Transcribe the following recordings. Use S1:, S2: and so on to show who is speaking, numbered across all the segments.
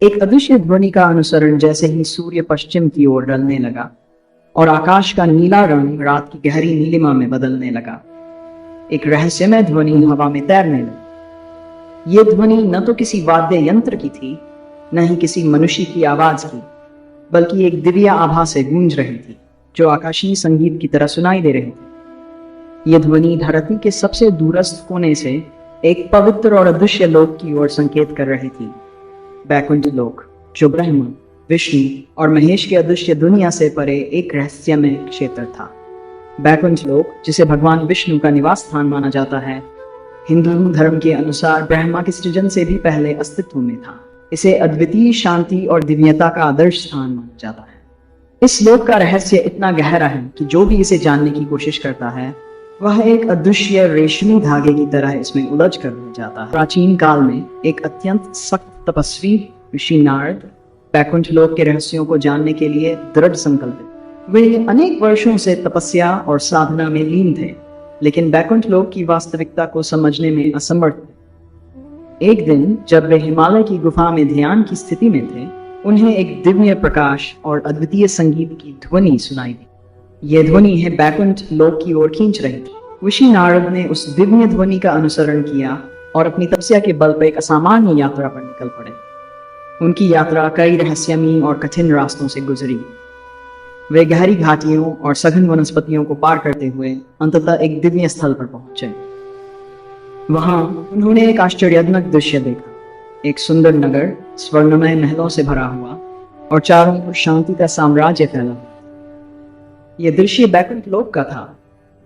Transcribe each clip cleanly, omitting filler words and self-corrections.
S1: एक अदृश्य ध्वनि का अनुसरण जैसे ही सूर्य पश्चिम की ओर ढलने लगा और आकाश का नीला रंग रात की गहरी नीलिमा में बदलने लगा, एक रहस्यमय ध्वनि हवा में तैरने लगी। ये ध्वनि न तो किसी वाद्य यंत्र की थी, न ही किसी मनुष्य की आवाज की, बल्कि एक दिव्य आभा से गूंज रही थी, जो आकाशीय संगीत की तरह सुनाई दे रही थी। यह ध्वनि धरती के सबसे दूरस्थ कोने से एक पवित्र और अदृश्य लोक की ओर संकेत कर रही थी। बैकुंठ लोक, जो ब्रह्मा, विष्णु और महेश के अदृश्य दुनिया से परे एक रहस्यमय क्षेत्र था। बैकुंठ लोक, जिसे भगवान विष्णु का निवास स्थान माना जाता है, हिंदू धर्म के अनुसार ब्रह्मा के सृजन से भी पहले अस्तित्व में था। इसे अद्वितीय शांति और दिव्यता का आदर्श स्थान माना जाता है। इस लोक का रहस्य इतना गहरा है कि जो भी इसे जानने की कोशिश करता है, वह एक अदृश्य रेशमी धागे की तरह इसमें उलझ कर रह जाता है। प्राचीन काल में एक अत्यंत सख्त तपस्वी ऋषि नारद बैकुंठ लोक के रहस्यों को जानने के लिए दृढ़ संकल्पित। वे अनेक वर्षों से तपस्या और साधना में लीन थे, लेकिन बैकुंठ लोक की वास्तविकता को समझने में असमर्थ थे। एक दिन जब वे हिमालय की गुफा में ध्यान की स्थिति में थे, उन्हें एक दिव्य प्रकाश और अद्वितीय संगीत की ध्वनि सुनाई दी। यह ध्वनि है बैकुंठ लोक की ओर खींच रही थी। ऋषि नारद ने उस दिव्य ध्वनि का अनुसरण किया और अपनी तपस्या के बल पर एक असामान्य यात्रा पर निकल पड़े। उनकी यात्रा कई रहस्यमयी और कठिन रास्तों से गुजरी। वे गहरी घाटियों और सघन वनस्पतियों को पार करते हुए अंततः एक दिव्य स्थल पर पहुंचे। वहां उन्होंने एक आश्चर्यजनक दृश्य देखा। एक सुंदर नगर स्वर्णमय महलों से भरा हुआ और चारों ओर शांति का साम्राज्य फैला। यह दृश्य बैकुंठ लोक का था,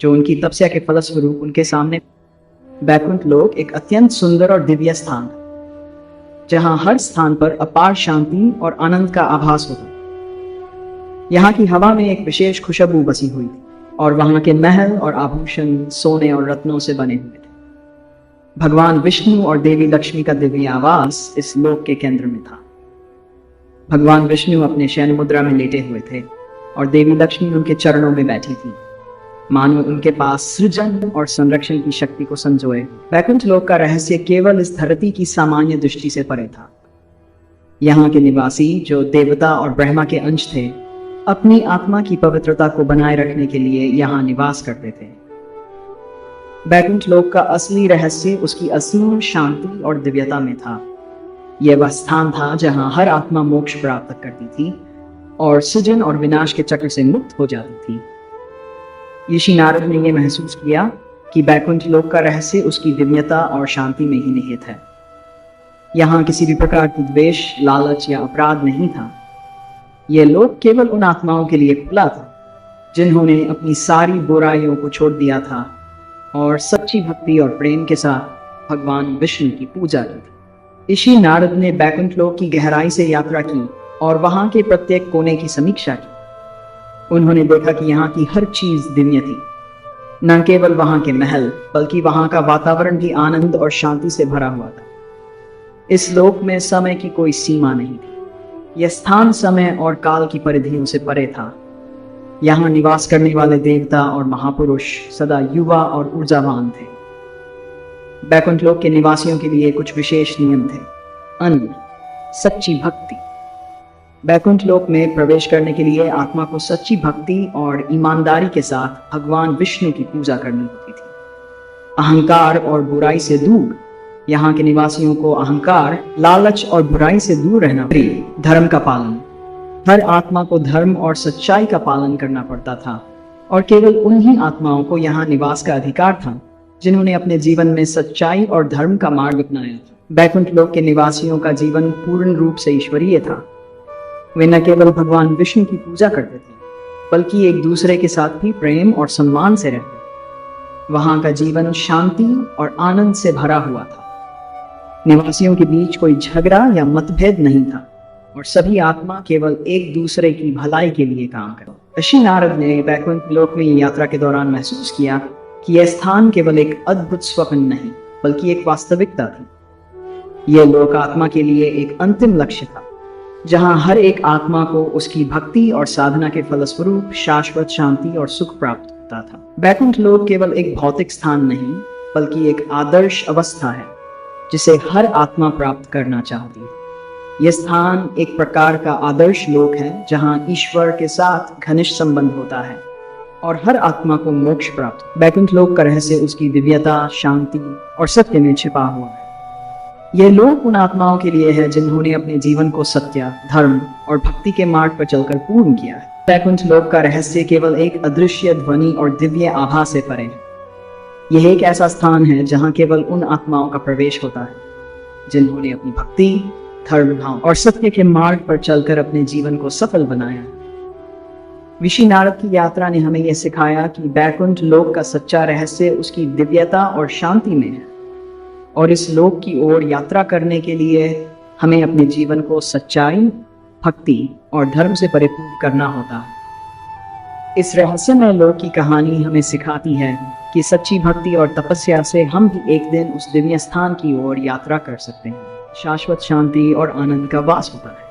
S1: जो उनकी तपस्या के फलस्वरूप उनके सामने। बैकुंठ लोक एक अत्यंत सुंदर और दिव्य स्थान है, जहां हर स्थान पर अपार शांति और आनंद का आभास होता है। यहाँ की हवा में एक विशेष खुशबू बसी हुई थी और वहां के महल और आभूषण सोने और रत्नों से बने हुए थे। भगवान विष्णु और देवी लक्ष्मी का दिव्य आवास इस लोक के केंद्र में था। भगवान विष्णु अपने शयन मुद्रा में लेटे हुए थे और देवी लक्ष्मी उनके चरणों में बैठी थी, मानो उनके पास सृजन और संरक्षण की शक्ति को संजोए। बैकुंठ लोक का रहस्य केवल इस धरती की सामान्य दृष्टि से परे था। यहाँ के निवासी, जो देवता और ब्रह्मा के अंश थे, अपनी आत्मा की पवित्रता को बनाए रखने के लिए यहाँ निवास करते थे। बैकुंठ लोक का असली रहस्य उसकी असीम शांति और दिव्यता में था। यह वह स्थान था जहाँ हर आत्मा मोक्ष प्राप्त करती थी और सृजन और विनाश के चक्र से मुक्त हो जाती थी। ऋषि नारद ने यह महसूस किया कि बैकुंठ लोक का रहस्य उसकी दिव्यता और शांति में ही निहित है। यहाँ किसी भी प्रकार की द्वेष, लालच या अपराध नहीं था। यह लोक केवल उन आत्माओं के लिए खुला था जिन्होंने अपनी सारी बुराइयों को छोड़ दिया था और सच्ची भक्ति और प्रेम के साथ भगवान विष्णु की पूजा की थी। ऋषि नारद ने बैकुंठ लोक की गहराई से यात्रा की और वहां के प्रत्येक कोने की समीक्षा की। उन्होंने देखा कि यहाँ की हर चीज दिव्य थी। न केवल वहां के महल, बल्कि वहां का वातावरण भी आनंद और शांति से भरा हुआ था। इस लोक में समय की कोई सीमा नहीं थी। यह स्थान समय और काल की परिधियों से परे था। यहाँ निवास करने वाले देवता और महापुरुष सदा युवा और ऊर्जावान थे। बैकुंठ लोक के निवासियों के लिए कुछ विशेष नियम थे। अन्न, सच्ची भक्ति। बैकुंठ लोक में प्रवेश करने के लिए आत्मा को सच्ची भक्ति और ईमानदारी के साथ भगवान विष्णु की पूजा करनी होती थी। अहंकार और बुराई से दूर। यहाँ के निवासियों को अहंकार, लालच और बुराई से दूर रहना प्रिय। धर्म का पालन। हर आत्मा को धर्म और सच्चाई का पालन करना पड़ता था और केवल उन्हीं आत्माओं को यहाँ निवास का अधिकार था जिन्होंने अपने जीवन में सच्चाई और धर्म का मार्ग अपनाया था। बैकुंठ लोक के निवासियों का जीवन पूर्ण रूप से ईश्वरीय था। वे न केवल भगवान विष्णु की पूजा करते थे, बल्कि एक दूसरे के साथ भी प्रेम और सम्मान से रहते। वहां का जीवन शांति और आनंद से भरा हुआ था। निवासियों के बीच कोई झगड़ा या मतभेद नहीं था और सभी आत्मा केवल एक दूसरे की भलाई के लिए काम करते। ऋषि नारद ने बैकुंठ लोक में यात्रा के दौरान महसूस किया कि यह स्थान केवल एक अद्भुत स्वप्न नहीं, बल्कि एक वास्तविकता थी। यह लोक आत्मा के लिए एक अंतिम लक्ष्य था, जहां हर एक आत्मा को उसकी भक्ति और साधना के फलस्वरूप शाश्वत शांति और सुख प्राप्त होता था। बैकुंठ लोक केवल एक भौतिक स्थान नहीं, बल्कि एक आदर्श अवस्था है जिसे हर आत्मा प्राप्त करना चाहती है। यह स्थान एक प्रकार का आदर्श लोक है जहां ईश्वर के साथ घनिष्ठ संबंध होता है और हर आत्मा को मोक्ष प्राप्त। बैकुंठ लोक का रहस्य उसकी दिव्यता, शांति और सत्य में छिपा हुआ है। यह लोक उन आत्माओं के लिए है जिन्होंने अपने जीवन को सत्य, धर्म और भक्ति के मार्ग पर चलकर पूर्ण किया है। बैकुंठ लोक का रहस्य केवल एक अदृश्य ध्वनि और दिव्य आभा से परे है। यह एक ऐसा स्थान है जहां केवल उन आत्माओं का प्रवेश होता है जिन्होंने अपनी भक्ति, धर्म और सत्य के मार्ग पर चलकर अपने जीवन को सफल बनाया है। ऋषि नारद की यात्रा ने हमें यह सिखाया कि बैकुंठ लोक का सच्चा रहस्य उसकी दिव्यता और शांति में है, और इस लोक की ओर यात्रा करने के लिए हमें अपने जीवन को सच्चाई, भक्ति और धर्म से परिपूर्ण करना होता है। इस रहस्यमय लोक की कहानी हमें सिखाती है कि सच्ची भक्ति और तपस्या से हम भी एक दिन उस दिव्य स्थान की ओर यात्रा कर सकते हैं। शाश्वत शांति और आनंद का वास होता है।